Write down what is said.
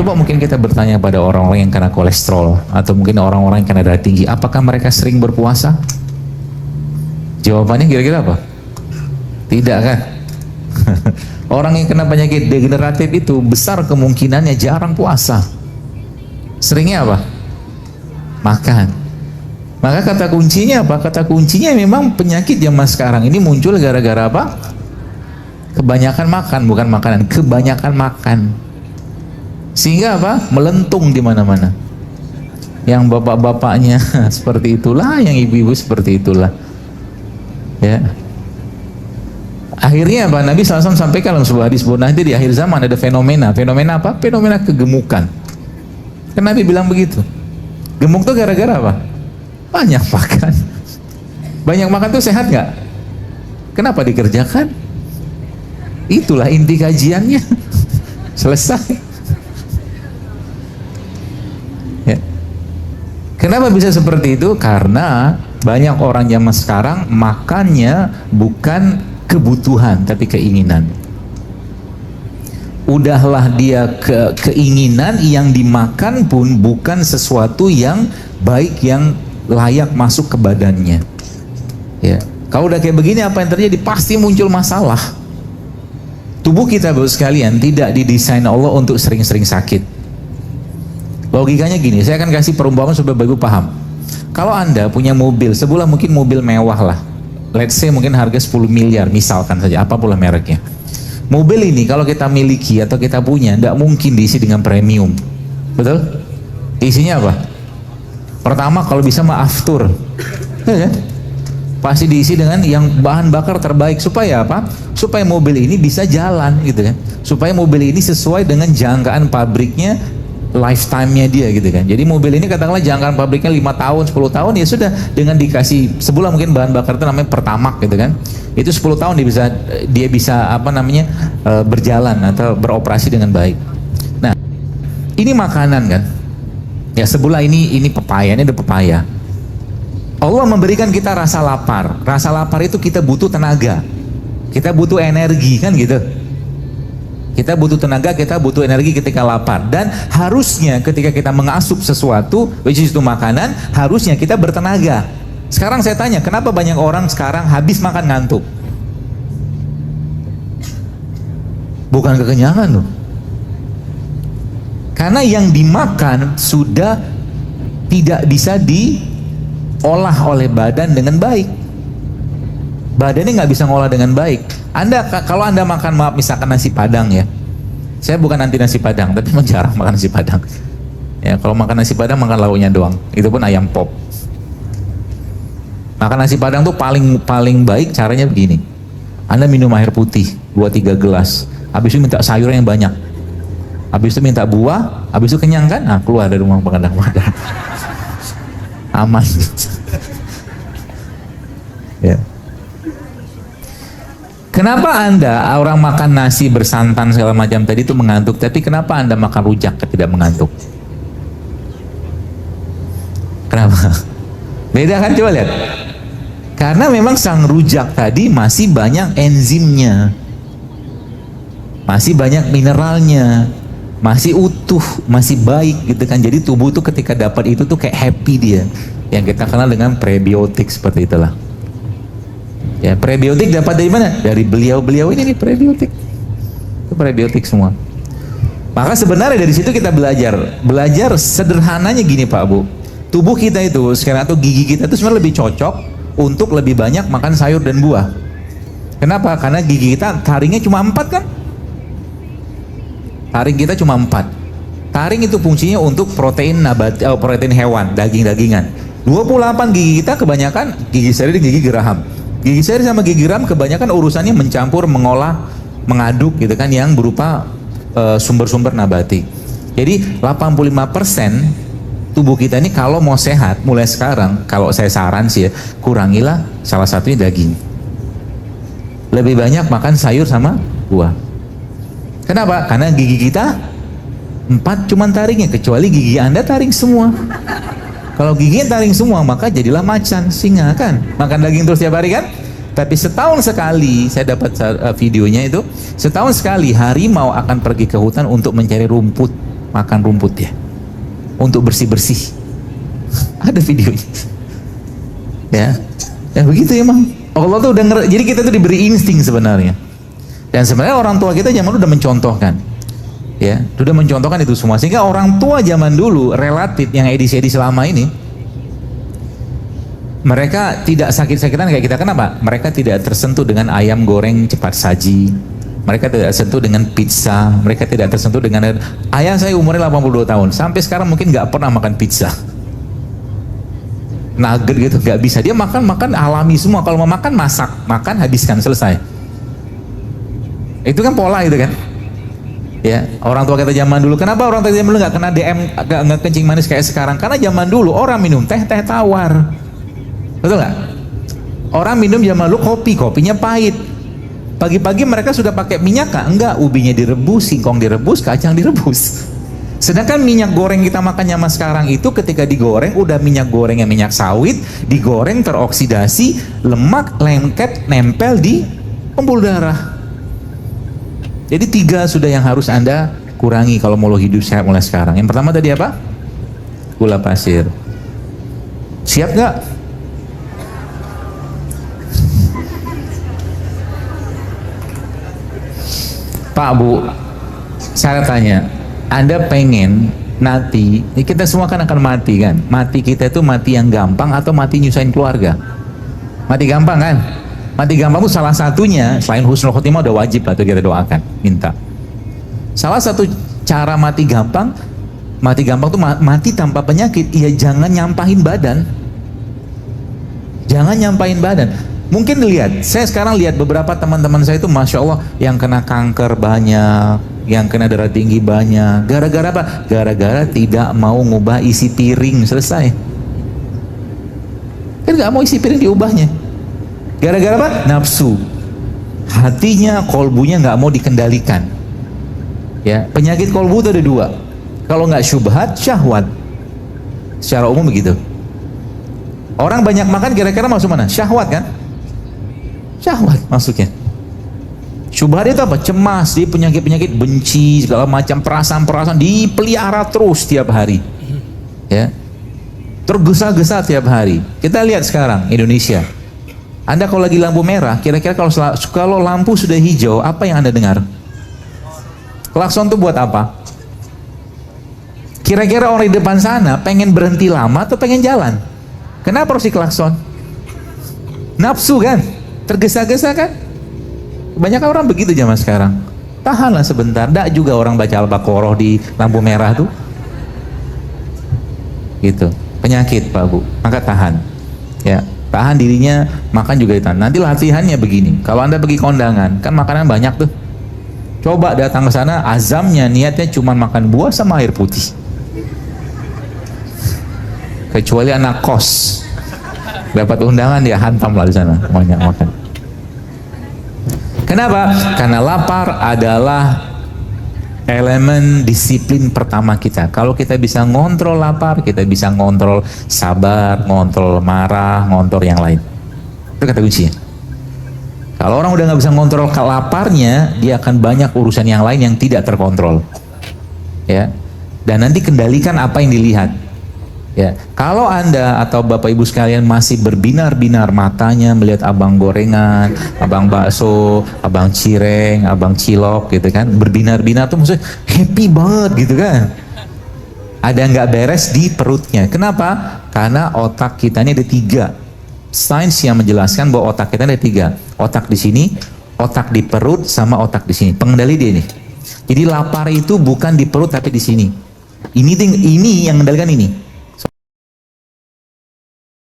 Coba mungkin kita bertanya pada orang-orang yang kena kolesterol atau mungkin orang-orang yang kena darah tinggi, apakah mereka sering berpuasa? Jawabannya kira-kira apa? Tidak kan? Orang yang kena penyakit degeneratif itu besar kemungkinannya jarang puasa. Seringnya apa? Makan. Maka kata kuncinya apa? Kata kuncinya memang penyakit zaman sekarang ini muncul gara-gara apa? Kebanyakan makan, bukan makanan, kebanyakan makan. Sehingga apa? Melentung di mana-mana. Yang bapak-bapaknya seperti itulah, yang ibu-ibu seperti itulah. Ya. Akhirnya apa? Nabi SAW sampaikan dalam sebuah hadis bahwa nanti di akhir zaman ada fenomena. Fenomena apa? Fenomena kegemukan. Kan Nabi bilang begitu. Gemuk tuh gara-gara apa? Banyak makan. Banyak makan tuh sehat nggak? Kenapa dikerjakan? Itulah inti kajiannya. Selesai. Ya. Kenapa bisa seperti itu? Karena banyak orang zaman sekarang makannya bukan kebutuhan tapi keinginan. Udahlah dia keinginan, yang dimakan pun bukan sesuatu yang baik yang layak masuk ke badannya. Ya, kalau udah kayak begini apa yang terjadi? Pasti muncul masalah. Tubuh kita Bapak sekalian tidak didesain Allah untuk sering-sering sakit. Logikanya gini, saya akan kasih perumpamaan supaya Bapak Ibu paham. Kalau Anda punya mobil, sebulan mungkin mobil mewah lah, let's say mungkin harga 10 miliar misalkan saja, apapun mereknya. Mobil ini kalau kita miliki atau kita punya, tidak mungkin diisi dengan premium. Betul? Isinya apa? Pertama kalau bisa aftur, ya kan? Pasti diisi dengan yang bahan bakar terbaik. Supaya apa? Supaya mobil ini bisa jalan gitu kan. Supaya mobil ini sesuai dengan jangkaan pabriknya, lifetime-nya dia gitu kan. Jadi mobil ini katakanlah jangkaan pabriknya 5 tahun, 10 tahun, ya sudah, dengan dikasih sebulan mungkin bahan bakar itu namanya Pertamax gitu kan. Itu 10 tahun dia bisa apa namanya berjalan atau beroperasi dengan baik. Nah, ini makanan kan. Ya sebulan ini pepaya, ini ada pepaya. Allah memberikan kita rasa lapar. Rasa lapar itu kita butuh tenaga. Kita butuh energi kan gitu. Kita butuh tenaga, kita butuh energi ketika lapar. Dan harusnya ketika kita mengasup sesuatu, which is itu makanan, harusnya kita bertenaga. Sekarang saya tanya, kenapa banyak orang sekarang habis makan ngantuk? Bukan kekenyangan loh. Karena yang dimakan sudah tidak bisa diolah oleh badan dengan baik. Badannya nggak bisa ngolah dengan baik. Kalau Anda makan, maaf, misalkan nasi padang ya. Saya bukan anti nasi padang, tapi memang jarang makan nasi padang. Ya, kalau makan nasi padang makan lauknya doang. Itu pun ayam pop. Makan nasi padang tuh paling baik caranya begini. Anda minum air putih 2-3 gelas. Habis itu minta sayur yang banyak. Habis itu minta buah, habis itu kenyang kan? Nah, keluar dari rumah makan. Aman. Ya. Kenapa Anda orang makan nasi bersantan segala macam tadi itu mengantuk, tapi kenapa Anda makan rujak tidak mengantuk? Kenapa? Beda kan, coba lihat. Karena memang sang rujak tadi masih banyak enzimnya, masih banyak mineralnya, masih utuh, masih baik gitu kan. Jadi tubuh tuh ketika dapat itu tuh kayak happy dia, yang kita kenal dengan prebiotik seperti itulah. Ya, prebiotik dapat dari mana? Dari beliau-beliau ini nih, prebiotik. Itu prebiotik semua. Maka sebenarnya dari situ kita belajar sederhananya gini Pak Bu. Tubuh kita itu sekarang, atau gigi kita itu sebenarnya lebih cocok untuk lebih banyak makan sayur dan buah. Kenapa? Karena gigi kita taringnya cuma 4 kan? Taring kita cuma 4. Taring itu fungsinya untuk protein protein hewan, daging-dagingan. 28 gigi kita kebanyakan gigi seri dan gigi geraham. Gigi seri sama gigi geram kebanyakan urusannya mencampur, mengolah, mengaduk gitu kan, yang berupa sumber-sumber nabati. Jadi 85% tubuh kita ini kalau mau sehat mulai sekarang, kalau saya saran sih ya, kurangilah salah satunya daging. Lebih banyak makan sayur sama buah. Kenapa? Karena gigi kita 4 cuman taringnya, kecuali gigi Anda taring semua. Kalau giginya taring semua, maka jadilah macan, singa kan, makan daging terus tiap hari kan. Tapi setahun sekali, saya dapat videonya itu, setahun sekali harimau akan pergi ke hutan untuk mencari rumput. makan rumput ya, untuk bersih-bersih. Ada videonya. Ya begitu emang. Allah tuh udah jadi kita tuh diberi insting sebenarnya. Dan sebenarnya orang tua kita zaman dulu udah mencontohkan. Ya, sudah mencontohkan itu semua. Sehingga orang tua zaman dulu relatif yang edisi selama ini, mereka tidak sakit-sakitan kayak kita. Kenapa? Mereka tidak tersentuh dengan ayam goreng cepat saji. Mereka tidak tersentuh dengan pizza. Mereka tidak tersentuh dengan... Ayah saya umurnya 82 tahun. Sampai sekarang mungkin nggak pernah makan pizza. Nugget gitu, nggak bisa. Dia makan alami semua. Kalau mau makan, masak. Makan, habiskan, selesai. Itu kan pola itu kan. Ya, orang tua kita zaman dulu. Kenapa orang tua zaman dulu nggak kena DM, nggak kencing manis kayak sekarang? Karena zaman dulu orang minum teh tawar. Betul nggak? Orang minum zaman dulu kopinya pahit. Pagi-pagi mereka sudah pakai minyak kah? Enggak, ubinya direbus, singkong direbus, kacang direbus. Sedangkan minyak goreng kita makan zaman sekarang itu ketika digoreng, udah minyak goreng yang minyak sawit, digoreng teroksidasi, lemak lengket nempel di pembuluh darah. Jadi 3 sudah yang harus Anda kurangi kalau mau hidup sehat mulai sekarang. Yang pertama tadi apa? Gula pasir. Siap nggak? Pak Bu, saya tanya, Anda pengen nanti, kita semua kan akan mati kan? Mati kita itu mati yang gampang atau mati nyusahin keluarga? Mati gampang kan? Mati gampang itu salah satunya, selain husnul khotimah udah wajib lah itu kita doakan, minta. Salah satu cara mati gampang tuh mati tanpa penyakit, ya jangan nyampahin badan. Jangan nyampahin badan. Mungkin lihat, saya sekarang lihat beberapa teman-teman saya itu Masya Allah yang kena kanker banyak, yang kena darah tinggi banyak. Gara-gara apa? Gara-gara tidak mau ngubah isi piring, selesai. Kan gak mau isi piring diubahnya. Gara-gara apa? Nafsu. Hatinya, kolbunya gak mau dikendalikan. Ya, penyakit kolbu itu ada 2. Kalau nggak syubhat, syahwat. Secara umum begitu. Orang banyak makan kira-kira masuk mana? Syahwat kan? Syahwat masuknya. Syubhat itu apa? Cemas, dia penyakit-penyakit benci, segala macam perasaan-perasaan dipelihara terus tiap hari. Ya. Tergesa-gesa tiap hari. Kita lihat sekarang Indonesia. Anda kalau lagi lampu merah, kira-kira kalau lampu sudah hijau, apa yang Anda dengar? Klakson itu buat apa? Kira-kira orang di depan sana pengen berhenti lama atau pengen jalan? Kenapa harus klakson? Nafsu kan? Tergesa-gesa kan? Kebanyakan orang begitu zaman sekarang. Tahanlah sebentar. Nggak juga orang baca Al-Baqarah di lampu merah tuh. Gitu. Penyakit Pak Bu. Maka tahan. Ya, tahan dirinya, makan juga ditahan. Nanti latihannya begini. Kalau Anda pergi kondangan, kan makanan banyak tuh. Coba datang ke sana, azamnya niatnya cuma makan buah sama air putih. Kecuali anak kos. Dapat undangan dia hantam lah di sana, banyak makan. Kenapa? Karena lapar adalah elemen disiplin pertama kita. Kalau kita bisa ngontrol lapar, kita bisa ngontrol sabar, ngontrol marah, ngontrol yang lain. Itu kata kuncinya. Kalau orang udah nggak bisa ngontrol laparnya, dia akan banyak urusan yang lain yang tidak terkontrol. Ya. Dan nanti kendalikan apa yang dilihat. Ya, kalau Anda atau Bapak Ibu sekalian masih berbinar-binar matanya melihat abang gorengan, abang bakso, abang cireng, abang cilok gitu kan, berbinar-binar tuh maksudnya happy banget gitu kan. Ada nggak beres di perutnya. Kenapa? Karena otak kita ini ada 3. Sains yang menjelaskan bahwa otak kita ada 3. Otak di sini, otak di perut, sama otak di sini. Pengendali dia nih. Jadi lapar itu bukan di perut tapi di sini. Ini yang mengendalikan ini.